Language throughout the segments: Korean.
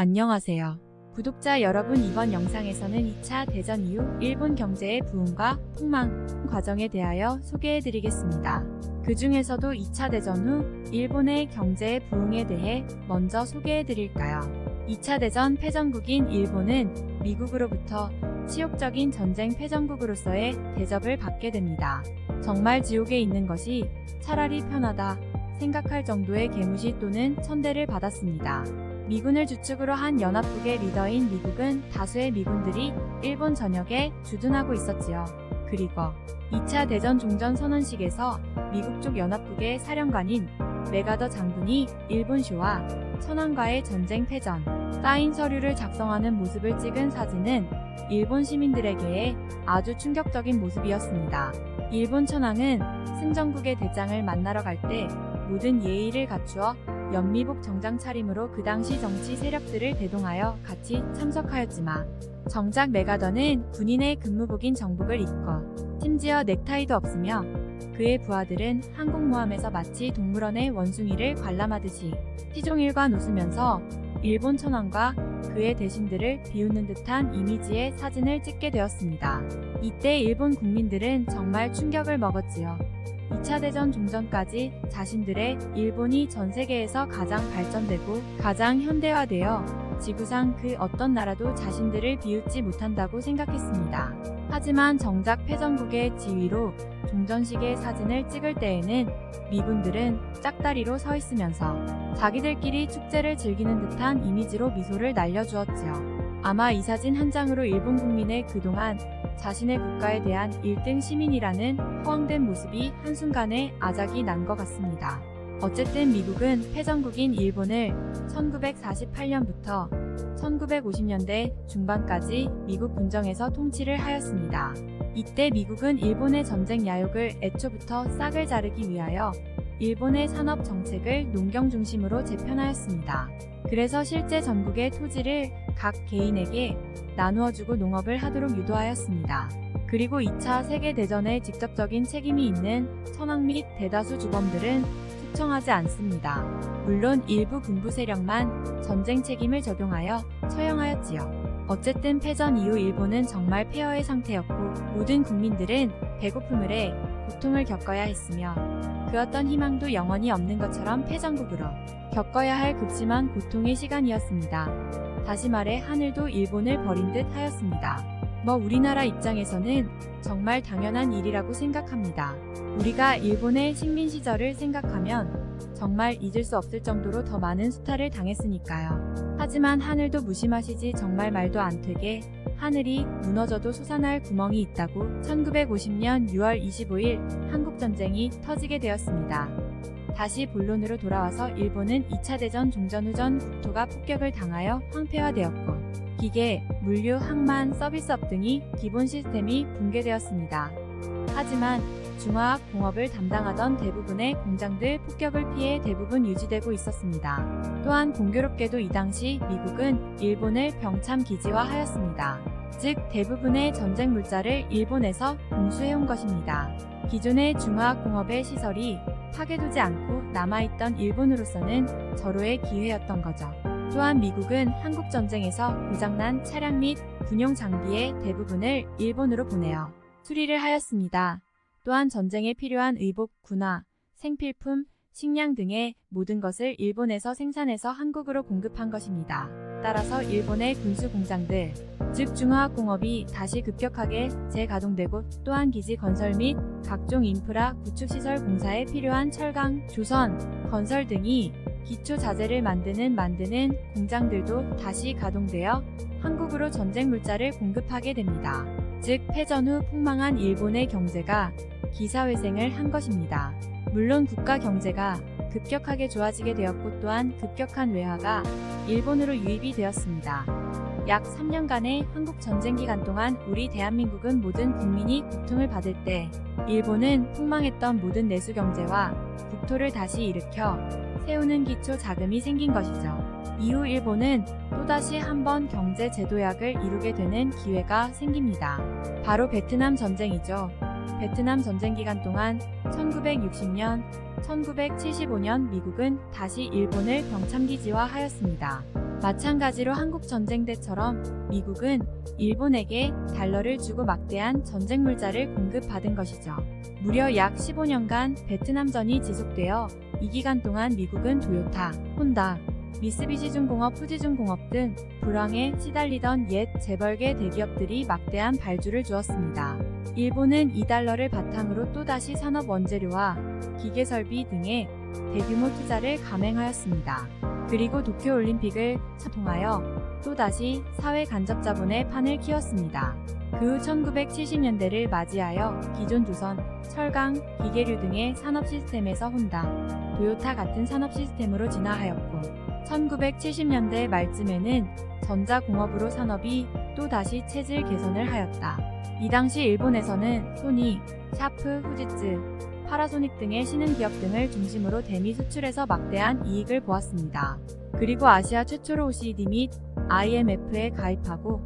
안녕하세요. 구독자 여러분, 이번 영상에서는 2차 대전 이후 일본 경제의 부흥과 폭망 과정에 대하여 소개해드리겠습니다. 그 중에서도 2차 대전 후 일본의 경제의 부흥에 대해 먼저 소개해드릴까요? 2차 대전 패전국인 일본은 미국으로부터 치욕적인 전쟁 패전국으로서의 대접을 받게 됩니다. 정말 지옥에 있는 것이 차라리 편하다 생각할 정도의 개무시 또는 천대를 받았습니다. 미군을 주축으로 한 연합국의 리더인 미국은 다수의 미군들이 일본 전역에 주둔하고 있었지요. 그리고 2차 대전 종전선언식에서 미국 쪽 연합국의 사령관인 메가더 장군이 일본 쇼와 천황과의 전쟁 패전 쌓인 서류를 작성하는 모습을 찍은 사진은 일본 시민들에게 아주 충격적인 모습이었습니다. 일본 천황은 승전국의 대장을 만나러 갈 때 모든 예의를 갖추어 연미복 정장 차림으로 그 당시 정치 세력들을 대동하여 같이 참석하였지만 정작 메가더는 군인의 근무복인 정복을 입고 심지어 넥타이도 없으며 그의 부하들은 항공모함에서 마치 동물원의 원숭이를 관람하듯이 시종일관 웃으면서 일본 천황과 그의 대신들을 비웃는 듯한 이미지의 사진을 찍게 되었습니다. 이때 일본 국민들은 정말 충격을 먹었지요. 2차 대전 종전까지 자신들의 일본이 전 세계에서 가장 발전되고 가장 현대화되어 지구상 그 어떤 나라도 자신들을 비웃지 못한다고 생각했습니다. 하지만 정작 패전국의 지위로 종전식의 사진을 찍을 때에는 미군들은 짝다리로 서 있으면서 자기들끼리 축제를 즐기는 듯한 이미지로 미소를 날려주었지요. 아마 이 사진 한 장으로 일본 국민의 그동안 자신의 국가에 대한 1등 시민이라는 허황된 모습이 한순간에 아작이 난 것 같습니다. 어쨌든 미국은 패전국인 일본을 1948년부터 1950년대 중반까지 미국 군정에서 통치를 하였습니다. 이때 미국은 일본의 전쟁 야욕을 애초부터 싹을 자르기 위하여 일본의 산업 정책을 농경 중심으로 재편하였습니다. 그래서 실제 전국의 토지를 각 개인에게 나누어주고 농업을 하도록 유도하였습니다. 그리고 2차 세계대전에 직접적인 책임이 있는 천황 및 대다수 주범들은 숙청하지 않습니다. 물론 일부 군부 세력만 전쟁 책임을 적용하여 처형하였지요. 어쨌든 패전 이후 일본은 정말 폐허의 상태였고 모든 국민들은 배고픔을 해 고통을 겪어야 했으며 그 어떤 희망도 영원히 없는 것처럼 패전국으로 겪어야 할 극심한 고통의 시간이었습니다. 다시 말해 하늘도 일본을 버린 듯 하였습니다. 우리나라 입장에서는 정말 당연한 일이라고 생각합니다. 우리가 일본의 식민 시절을 생각하면 정말 잊을 수 없을 정도로 더 많은 수탈을 당했으니까요. 하지만 하늘도 무심하시지 정말 말도 안 되게 하늘이 무너져도 솟아날 구멍이 있다고 1950년 6월 25일 한국전쟁이 터지게 되었습니다. 다시 본론으로 돌아와서 일본은 2차 대전 종전 후 전 국토가 폭격을 당하여 황폐화되었고 기계, 물류, 항만, 서비스업 등이 기본 시스템이 붕괴되었습니다. 하지만 중화학 공업을 담당하던 대부분의 공장들 폭격을 피해 대부분 유지되고 있었습니다. 또한 공교롭게도 이 당시 미국은 일본을 병참 기지화하였습니다. 즉 대부분의 전쟁 물자를 일본에서 공수해온 것입니다. 기존의 중화학 공업의 시설이 파괴되지 않고 남아있던 일본으로서는 절호의 기회였던 거죠. 또한 미국은 한국전쟁에서 고장난 차량 및 군용 장비의 대부분을 일본으로 보내어 수리를 하였습니다. 또한 전쟁에 필요한 의복, 군화, 생필품, 식량 등의 모든 것을 일본에서 생산해서 한국으로 공급한 것입니다. 따라서 일본의 군수 공장들, 즉 중화학 공업이 다시 급격하게 재가동되고 또한 기지 건설 및 각종 인프라 구축시설 공사에 필요한 철강, 조선, 건설 등이 기초 자재를 만드는 공장들도 다시 가동되어 한국으로 전쟁 물자를 공급하게 됩니다. 즉 패전 후 폭망한 일본의 경제가 기사회생을 한 것입니다. 물론 국가 경제가 급격하게 좋아지게 되었고 또한 급격한 외화가 일본으로 유입이 되었습니다. 약 3년간의 한국 전쟁 기간 동안 우리 대한민국은 모든 국민이 고통을 받을 때 일본은 폭망했던 모든 내수 경제와 국토를 다시 일으켜 세우는 기초 자금이 생긴 것이죠. 이후 일본은 또다시 한번 경제 제도약을 이루게 되는 기회가 생깁니다. 바로 베트남 전쟁이죠. 베트남 전쟁 기간 동안 1960년, 1975년 미국은 다시 일본을 병참기지화하였습니다. 마찬가지로 한국 전쟁 때처럼 미국은 일본에게 달러를 주고 막대한 전쟁 물자를 공급받은 것이죠. 무려 약 15년간 베트남전이 지속되어 이 기간 동안 미국은 토요타, 혼다, 미쓰비시중공업, 후지중공업 등 불황에 시달리던 옛 재벌계 대기업들이 막대한 발주를 주었습니다. 일본은 이 달러를 바탕으로 또다시 산업 원재료와 기계설비 등의 대규모 투자를 감행하였습니다. 그리고 도쿄올림픽을 통하여 또다시 사회 간접 자본의 판을 키웠습니다. 그 후 1970년대를 맞이하여 기존 조선, 철강, 기계류 등의 산업 시스템에서 혼다, 토요타 같은 산업 시스템으로 진화하였고 1970년대 말쯤에는 전자공업으로 산업이 또다시 체질 개선을 하였다. 이 당시 일본에서는 소니, 샤프, 후지츠, 파라소닉 등의 신흥기업 등을 중심으로 대미 수출에서 막대한 이익을 보았습니다. 그리고 아시아 최초로 OECD 및 IMF에 가입하고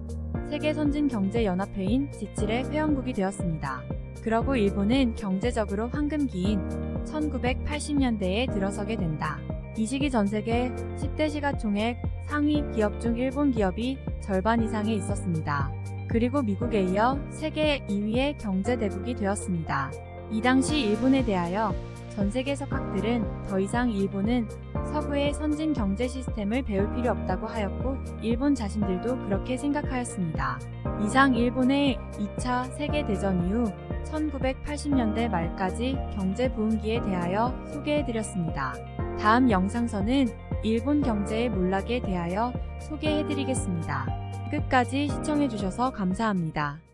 세계선진경제연합회인 G7의 회원국이 되었습니다. 그러고 일본은 경제적으로 황금기인 1980년대에 들어서게 된다. 이 시기 전세계 10대 시가총액 상위 기업 중 일본 기업이 절반 이상에 있었습니다. 그리고 미국에 이어 세계 2위의 경제대국이 되었습니다. 이 당시 일본에 대하여 전세계 석학들은 더 이상 일본은 서구의 선진 경제 시스템을 배울 필요 없다고 하였고 일본 자신들도 그렇게 생각하였습니다. 이상 일본의 2차 세계대전 이후 1980년대 말까지 경제 부흥기에 대하여 소개해드렸습니다. 다음 영상서는 일본 경제의 몰락에 대하여 소개해드리겠습니다. 끝까지 시청해주셔서 감사합니다.